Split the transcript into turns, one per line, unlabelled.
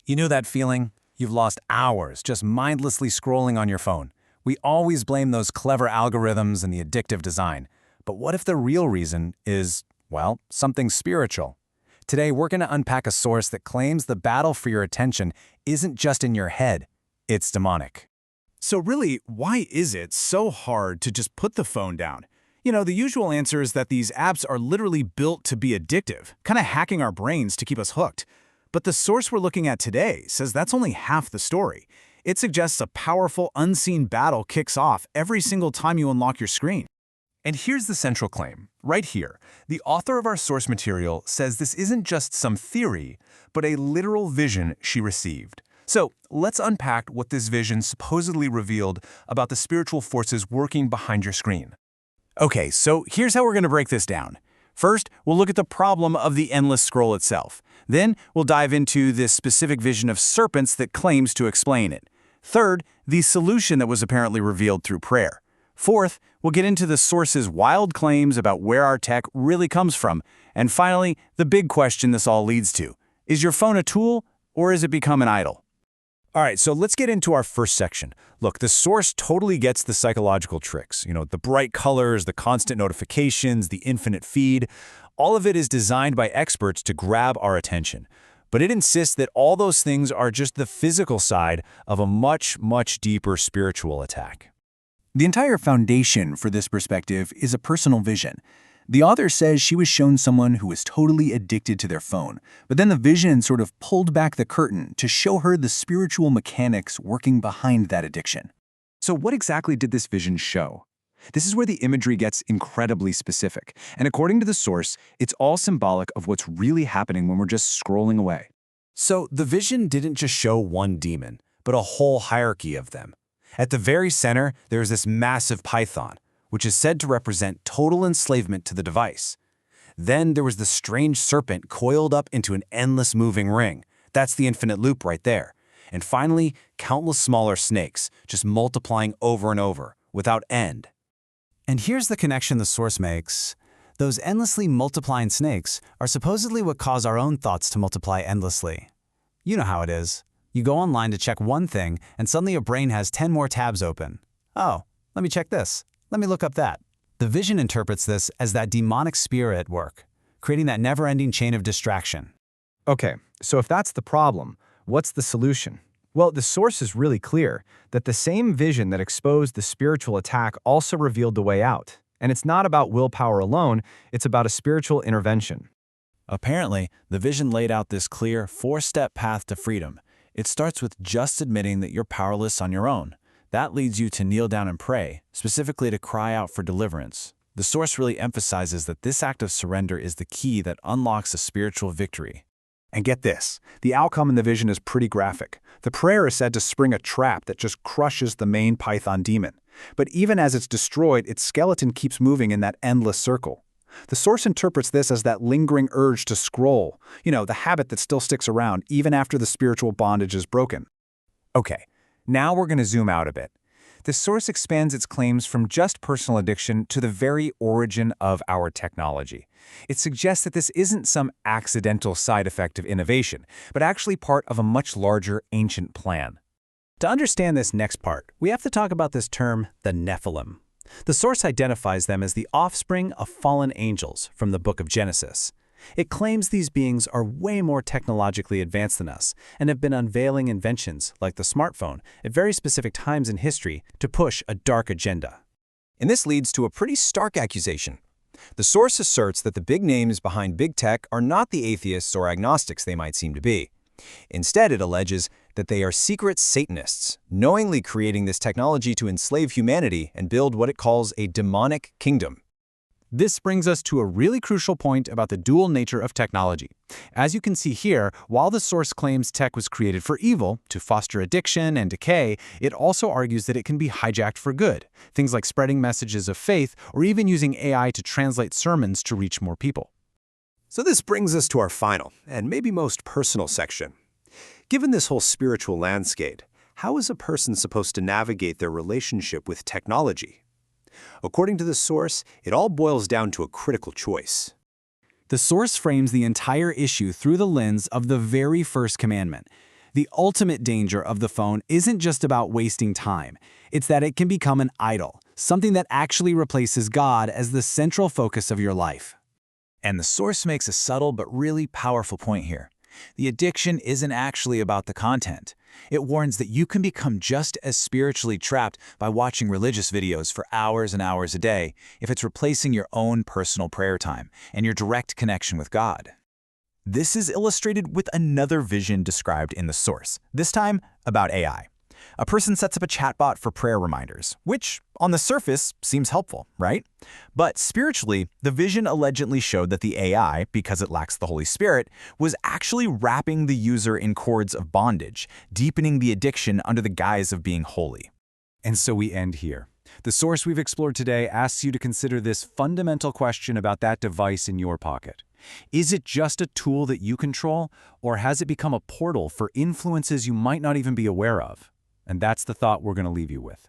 You know that feeling? You've lost hours just mindlessly scrolling on your phone. We always blame those clever algorithms and the addictive design. But what if the real reason is, well, something spiritual? Today, we're going to unpack a source that claims the battle for your attention isn't just in your head, it's demonic.
So really, why is it so hard to just put the phone down? The usual answer is that these apps are literally built to be addictive, kind of hacking our brains to keep us hooked. But the source we're looking at today says that's only half the story. It suggests a powerful, unseen battle kicks off every single time you unlock your screen.
And here's the central claim, right here. The author of our source material says this isn't just some theory, but a literal vision she received. So let's unpack what this vision supposedly revealed about the spiritual forces working behind your screen.
Okay, so here's how we're going to break this down. First, we'll look at the problem of the endless scroll itself. Then, we'll dive into this specific vision of serpents that claims to explain it. Third, the solution that was apparently revealed through prayer. Fourth, we'll get into the source's wild claims about where our tech really comes from. And finally, the big question this all leads to. Is your phone a tool, or has it become an idol?
All right, so let's get into our first section. Look, the source totally gets the psychological tricks. The bright colors, the constant notifications, the infinite feed. All of it is designed by experts to grab our attention. But it insists that all those things are just the physical side of a much, much deeper spiritual attack.
The entire foundation for this perspective is a personal vision. The author says she was shown someone who was totally addicted to their phone, but then the vision sort of pulled back the curtain to show her the spiritual mechanics working behind that addiction.
So what exactly did this vision show? This is where the imagery gets incredibly specific, and according to the source, it's all symbolic of what's really happening when we're just scrolling away.
So the vision didn't just show one demon, but a whole hierarchy of them. At the very center, there is this massive python, which is said to represent total enslavement to the device. Then there was the strange serpent coiled up into an endless moving ring. That's the infinite loop right there. And finally, countless smaller snakes, just multiplying over and over, without end.
And here's the connection the source makes. Those endlessly multiplying snakes are supposedly what cause our own thoughts to multiply endlessly. You know how it is. You go online to check one thing, and suddenly your brain has 10 more tabs open. Oh, let me check this. Let me look up that. The vision interprets this as that demonic spirit at work, creating that never-ending chain of distraction.
Okay, so if that's the problem, what's the solution? Well, the source is really clear that the same vision that exposed the spiritual attack also revealed the way out. And it's not about willpower alone, it's about a spiritual intervention.
Apparently, the vision laid out this clear, four-step path to freedom. It starts with just admitting that you're powerless on your own. That leads you to kneel down and pray, specifically to cry out for deliverance. The source really emphasizes that this act of surrender is the key that unlocks a spiritual victory.
And get this, the outcome in the vision is pretty graphic. The prayer is said to spring a trap that just crushes the main python demon. But even as it's destroyed, its skeleton keeps moving in that endless circle. The source interprets this as that lingering urge to scroll, the habit that still sticks around even after the spiritual bondage is broken.
Okay, now we're going to zoom out a bit. The source expands its claims from just personal addiction to the very origin of our technology. It suggests that this isn't some accidental side effect of innovation, but actually part of a much larger ancient plan.
To understand this next part, we have to talk about this term, the Nephilim. The source identifies them as the offspring of fallen angels from the book of Genesis. It claims these beings are way more technologically advanced than us and have been unveiling inventions like the smartphone at very specific times in history to push a dark agenda.
And this leads to a pretty stark accusation. The source asserts that the big names behind big tech are not the atheists or agnostics they might seem to be. Instead, it alleges that they are secret Satanists, knowingly creating this technology to enslave humanity and build what it calls a demonic kingdom.
This brings us to a really crucial point about the dual nature of technology. As you can see here, while the source claims tech was created for evil, to foster addiction and decay, it also argues that it can be hijacked for good, things like spreading messages of faith or even using AI to translate sermons to reach more people.
So this brings us to our final, and maybe most personal section. Given this whole spiritual landscape, how is a person supposed to navigate their relationship with technology? According to the source, it all boils down to a critical choice.
The source frames the entire issue through the lens of the very first commandment.
The ultimate danger of the phone isn't just about wasting time. It's that it can become an idol, something that actually replaces God as the central focus of your life.
And the source makes a subtle but really powerful point here. The addiction isn't actually about the content. It warns that you can become just as spiritually trapped by watching religious videos for hours and hours a day if it's replacing your own personal prayer time and your direct connection with God. This is illustrated with another vision described in the source, this time about AI. A person sets up a chatbot for prayer reminders, which, on the surface, seems helpful, right? But spiritually, the vision allegedly showed that the AI, because it lacks the Holy Spirit, was actually wrapping the user in cords of bondage, deepening the addiction under the guise of being holy.
And so we end here. The source we've explored today asks you to consider this fundamental question about that device in your pocket. Is it just a tool that you control, or has it become a portal for influences you might not even be aware of? And that's the thought we're going to leave you with.